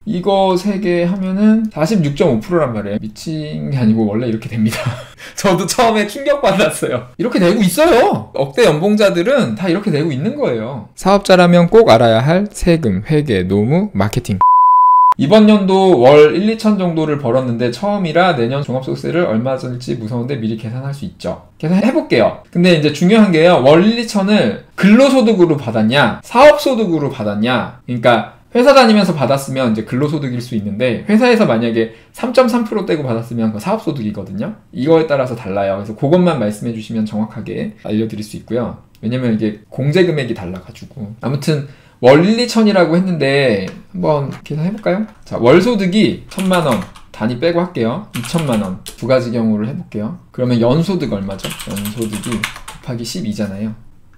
이거 3개 하면은 46.5%란 말이에요. 미친 게 아니고 원래 이렇게 됩니다. 저도 처음에 충격받았어요. 이렇게 되고 있어요. 억대 연봉자들은 다 이렇게 되고 있는 거예요. 사업자라면 꼭 알아야 할 세금, 회계, 노무, 마케팅. 이번 연도 월 1, 2천 정도를 벌었는데 처음이라 내년 종합소득세를 얼마 들지 무서운데 미리 계산할 수 있죠. 계산해볼게요. 근데 이제 중요한 게요. 월 1, 2천을 근로소득으로 받았냐 사업소득으로 받았냐. 그러니까 회사 다니면서 받았으면 이제 근로소득일 수 있는데 회사에서 만약에 3.3% 떼고 받았으면 그 사업소득이거든요. 이거에 따라서 달라요. 그래서 그것만 말씀해 주시면 정확하게 알려드릴 수 있고요. 왜냐면 이게 공제금액이 달라가지고. 아무튼 월 1, 2천이라고 했는데 한번 계산해볼까요? 자, 월소득이 1,000만원 단위 빼고 할게요. 2천만원 두 가지 경우를 해볼게요. 그러면 연소득 얼마죠? 연소득이 곱하기 12잖아요.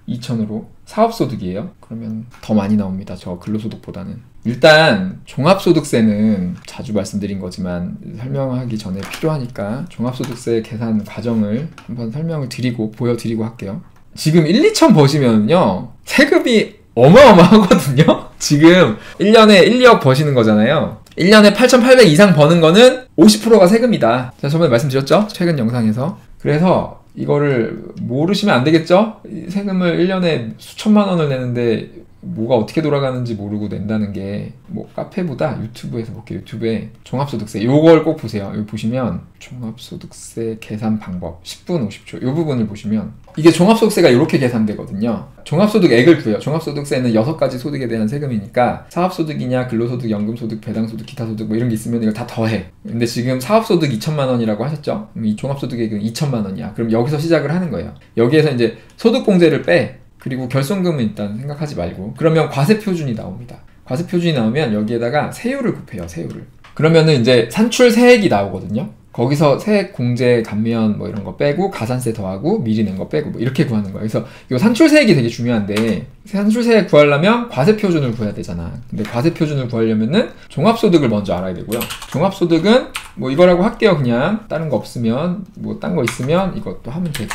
2천으로 사업소득이에요. 그러면 더 많이 나옵니다. 저 근로소득보다는. 일단 종합소득세는 자주 말씀드린 거지만 설명하기 전에 필요하니까 종합소득세 계산 과정을 한번 설명을 드리고 보여드리고 할게요. 지금 1, 2천 버시면요 세금이 어마어마하거든요. 지금 1년에 1, 2억 버시는 거잖아요. 1년에 8,800 이상 버는 거는 50%가 세금이다. 제가 저번에 말씀드렸죠? 최근 영상에서. 그래서 이거를 모르시면 안 되겠죠? 세금을 1년에 수천만 원을 내는데 뭐가 어떻게 돌아가는지 모르고 낸다는 게 뭐 카페보다 유튜브에서 볼게요. 유튜브에 종합소득세 요걸 꼭 보세요. 여기 보시면 종합소득세 계산 방법 10분 50초 요 부분을 보시면 이게 종합소득세가 이렇게 계산되거든요. 종합소득액을 구해요. 종합소득세는 6가지 소득에 대한 세금이니까 사업소득이냐 근로소득, 연금소득, 배당소득, 기타소득 뭐 이런 게 있으면 이걸 다 더해. 근데 지금 사업소득 2천만 원이라고 하셨죠? 그럼 이 종합소득액은 2천만 원이야. 그럼 여기서 시작을 하는 거예요. 여기에서 이제 소득공제를 빼. 그리고 결손금은 일단 생각하지 말고 그러면 과세표준이 나옵니다. 과세표준이 나오면 여기에다가 세율을 곱해요. 세율을. 그러면은 이제 산출세액이 나오거든요. 거기서 세액 공제 감면 뭐 이런 거 빼고 가산세 더하고 미리 낸 거 빼고 뭐 이렇게 구하는 거예요. 그래서 이 산출세액이 되게 중요한데 산출세액 구하려면 과세표준을 구해야 되잖아. 근데 과세표준을 구하려면은 종합소득을 먼저 알아야 되고요. 종합소득은 뭐 이거라고 할게요. 그냥 다른 거 없으면 뭐 딴 거 있으면 이것도 하면 되고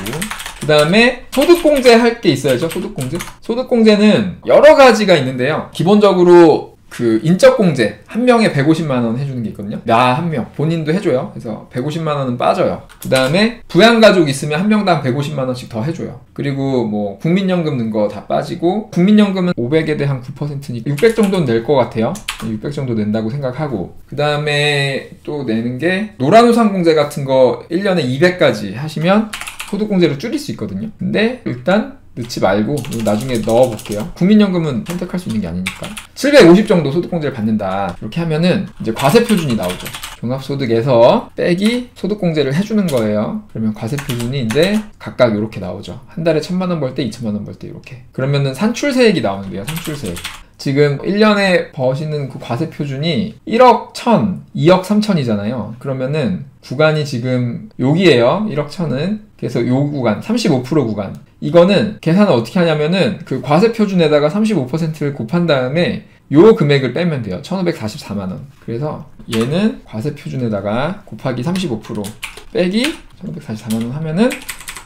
그 다음에 소득공제 할 게 있어야죠. 소득공제. 소득공제는 여러 가지가 있는데요. 기본적으로 그 인적공제 한 명에 150만 원 해주는 게 있거든요. 나 한 명 본인도 해줘요. 그래서 150만 원은 빠져요. 그 다음에 부양가족 있으면 한 명당 150만 원씩 더 해줘요. 그리고 뭐 국민연금 넣은 거 다 빠지고 국민연금은 500에 대한 9%니까 600 정도는 낼 것 같아요. 600 정도 낸다고 생각하고 그 다음에 또 내는 게 노란우산공제 같은 거 1년에 200까지 하시면 소득공제로 줄일 수 있거든요. 근데 일단 넣지 말고 나중에 넣어볼게요. 국민연금은 선택할 수 있는 게 아니니까 750 정도 소득공제를 받는다. 이렇게 하면은 이제 과세표준이 나오죠. 종합소득에서 빼기 소득공제를 해주는 거예요. 그러면 과세표준이 이제 각각 이렇게 나오죠. 한 달에 1,000만 원 벌 때 2천만 원 벌 때 이렇게. 그러면은 산출세액이 나오는데요. 산출세액. 지금 1년에 버시는 그 과세표준이 1억 1천, 2억 3천이잖아요. 그러면은 구간이 지금 여기에요. 1억 1천은. 그래서 요 구간, 35% 구간. 이거는 계산을 어떻게 하냐면은 그 과세표준에다가 35%를 곱한 다음에 요 금액을 빼면 돼요. 1,544만 원. 그래서 얘는 과세표준에다가 곱하기 35% 빼기 1,544만 원 하면은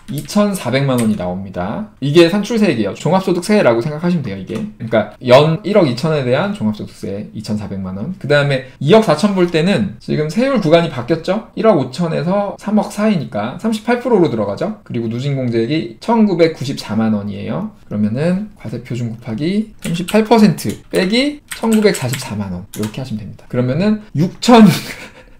2,400만 원이 나옵니다. 이게 산출세액이에요. 종합소득세라고 생각하시면 돼요, 이게. 그러니까 연 1억 2천에 대한 종합소득세 2,400만 원. 그 다음에 2억 4천 볼 때는 지금 세율 구간이 바뀌었죠? 1억 5천에서 3억 사이니까 38%로 들어가죠? 그리고 누진공제액이 1,994만 원이에요. 그러면은 과세표준 곱하기 38% 빼기 1,944만 원. 이렇게 하시면 됩니다. 그러면은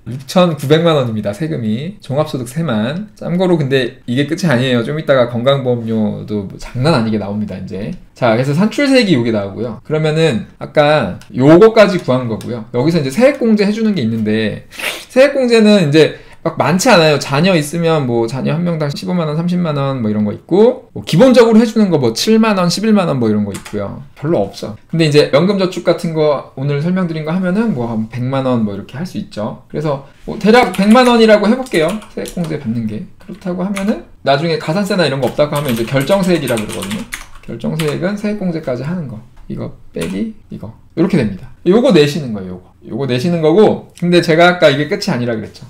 6,900만 원입니다. 세금이. 종합소득세만. 참고로 근데 이게 끝이 아니에요. 좀 이따가 건강보험료도 장난 아니게 나옵니다. 이제. 자, 그래서 산출세액이 요게 나오고요. 그러면은 아까 요거까지 구한 거고요. 여기서 이제 세액공제 해주는 게 있는데 세액공제는 이제 막 많지 않아요. 자녀 있으면 뭐 자녀 한 명당 15만 원, 30만 원 뭐 이런 거 있고 뭐 기본적으로 해주는 거 뭐 7만 원, 11만 원 뭐 이런 거 있고요. 별로 없어. 근데 이제 연금저축 같은 거 오늘 설명드린 거 하면은 뭐 한 100만 원 뭐 이렇게 할 수 있죠. 그래서 뭐 대략 100만 원이라고 해볼게요. 세액공제 받는 게. 그렇다고 하면은 나중에 가산세나 이런 거 없다고 하면 이제 결정세액이라고 그러거든요. 결정세액은 세액공제까지 하는 거. 이거 빼기 이거. 이렇게 됩니다. 요거 내시는 거예요. 요거 내시는 거고 근데 제가 아까 이게 끝이 아니라 그랬죠.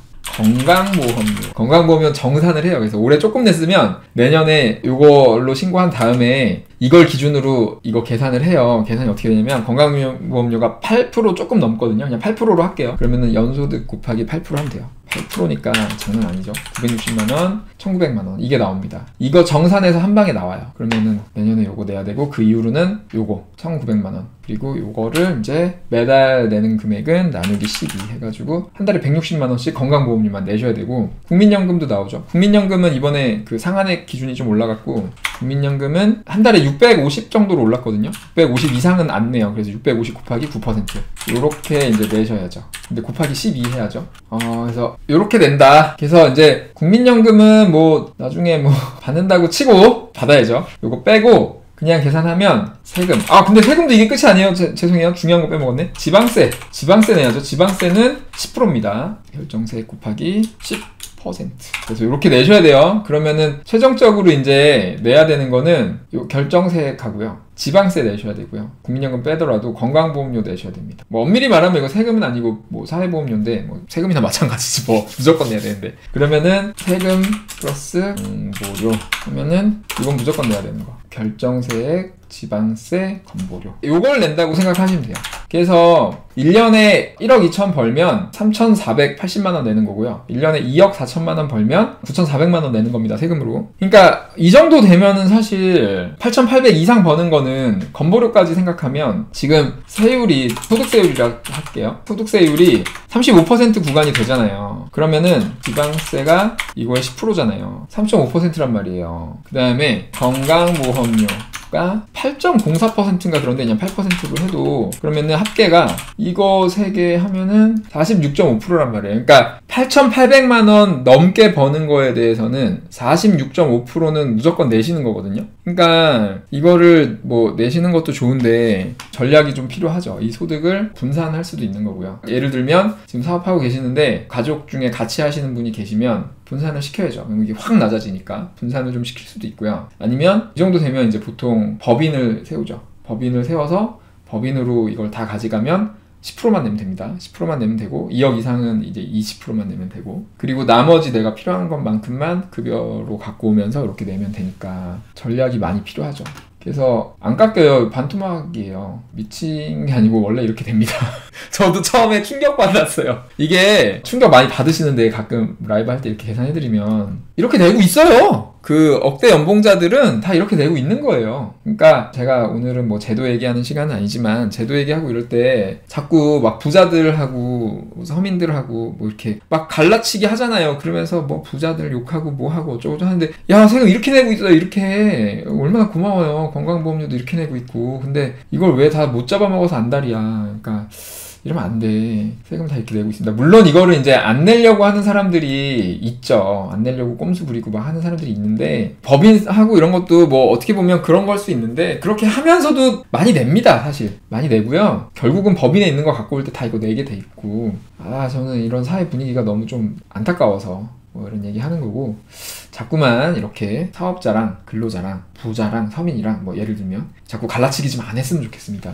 건강보험료 정산을 해요. 그래서 올해 조금 냈으면 내년에 이걸로 신고한 다음에 이걸 기준으로 이거 계산을 해요. 계산이 어떻게 되냐면 건강보험료가 8% 조금 넘거든요. 그냥 8%로 할게요. 그러면은 연소득 곱하기 8% 하면 돼요. 8%니까 장난 아니죠. 960만원, 1900만원 이게 나옵니다. 이거 정산해서 한 방에 나와요. 그러면은 내년에 요거 내야 되고 그 이후로는 요거 1900만원 그리고 요거를 이제 매달 내는 금액은 나누기 12 해가지고 한 달에 160만원씩 건강보험료만 내셔야 되고 국민연금도 나오죠. 국민연금은 이번에 그 상한액 기준이 좀 올라갔고 국민연금은 한 달에 650 정도로 올랐거든요. 650 이상은 안 내요. 그래서 650 곱하기 9% 요렇게 이제 내셔야죠. 근데 곱하기 12 해야죠. 그래서 요렇게 낸다. 그래서 이제 국민연금은 뭐 나중에 뭐 받는다고 치고 받아야죠. 요거 빼고 그냥 계산하면 세금. 근데 세금도 이게 끝이 아니에요. 죄송해요. 중요한 거 빼먹었네. 지방세 내야죠. 지방세는 10%입니다. 결정세 곱하기 10%. 그래서 이렇게 내셔야 돼요. 그러면은 최종적으로 이제 내야 되는 거는 요 결정세 가고요. 지방세 내셔야 되고요. 국민연금 빼더라도 건강보험료 내셔야 됩니다. 뭐 엄밀히 말하면 이거 세금은 아니고 뭐 사회보험료인데 뭐 세금이나 마찬가지지 뭐 무조건 내야 되는데 그러면은 세금 플러스 보료 하면은 이건 무조건 내야 되는 거. 결정세액, 지방세, 건보료 요걸 낸다고 생각하시면 돼요. 그래서 1년에 1억 2천 벌면 3,480만원 내는 거고요. 1년에 2억 4천만원 벌면 9,400만원 내는 겁니다. 세금으로. 그러니까 이 정도 되면은 사실 8,800 이상 버는 거는 건보료까지 생각하면 지금 세율이 소득세율이라 할게요. 소득세율이 35% 구간이 되잖아요. 그러면은 지방세가 이거의 10%잖아요. 3.5%란 말이에요. 그 다음에 건강보험료가 8.04%인가 그런데 그냥 8%로 해도 그러면은 합계가 이거 3개 하면은 46.5%란 말이에요. 그러니까 8,800만원 넘게 버는 거에 대해서는 46.5%는 무조건 내시는 거거든요. 그러니까 이거를 뭐 내시는 것도 좋은데 전략이 좀 필요하죠. 이 소득을 분산할 수도 있는 거고요. 예를 들면 지금 사업하고 계시는데 가족 중에 같이 하시는 분이 계시면 분산을 시켜야죠. 이게 확 낮아지니까 분산을 좀 시킬 수도 있고요. 아니면 이 정도 되면 이제 보통 법인을 세우죠. 법인을 세워서 법인으로 이걸 다 가져가면 10%만 내면 됩니다. 10%만 내면 되고 2억 이상은 이제 20%만 내면 되고 그리고 나머지 내가 필요한 것만큼만 급여로 갖고 오면서 이렇게 내면 되니까 전략이 많이 필요하죠. 그래서 안 깎여요. 반토막이에요. 미친 게 아니고 원래 이렇게 됩니다. 저도 처음에 충격받았어요. 이게 충격 많이 받으시는데 가끔 라이브 할 때 이렇게 계산해드리면 이렇게 내고 있어요. 그 억대 연봉자들은 다 이렇게 내고 있는 거예요. 그러니까 제가 오늘은 뭐 제도 얘기하는 시간은 아니지만 제도 얘기하고 이럴 때 자꾸 막 부자들하고 서민들하고 뭐 이렇게 막 갈라치기 하잖아요. 그러면서 뭐 부자들 욕하고 뭐 하고 어쩌고 하는데 야 세금 이렇게 내고 있어 이렇게 얼마나 고마워요. 건강보험료도 이렇게 내고 있고 근데 이걸 왜 다 못 잡아먹어서 안달이야. 그러니까 이러면 안 돼. 세금 다 이렇게 내고 있습니다. 물론 이거를 이제 안 내려고 하는 사람들이 있죠. 안 내려고 꼼수 부리고 막 하는 사람들이 있는데 법인하고 이런 것도 뭐 어떻게 보면 그런 걸 수 있는데 그렇게 하면서도 많이 냅니다. 사실 많이 내고요. 결국은 법인에 있는 거 갖고 올 때 다 이거 내게 돼 있고 저는 이런 사회 분위기가 너무 좀 안타까워서 뭐 이런 얘기 하는 거고 자꾸만 이렇게 사업자랑 근로자랑 부자랑 서민이랑 뭐 예를 들면 자꾸 갈라치기 좀 안 했으면 좋겠습니다.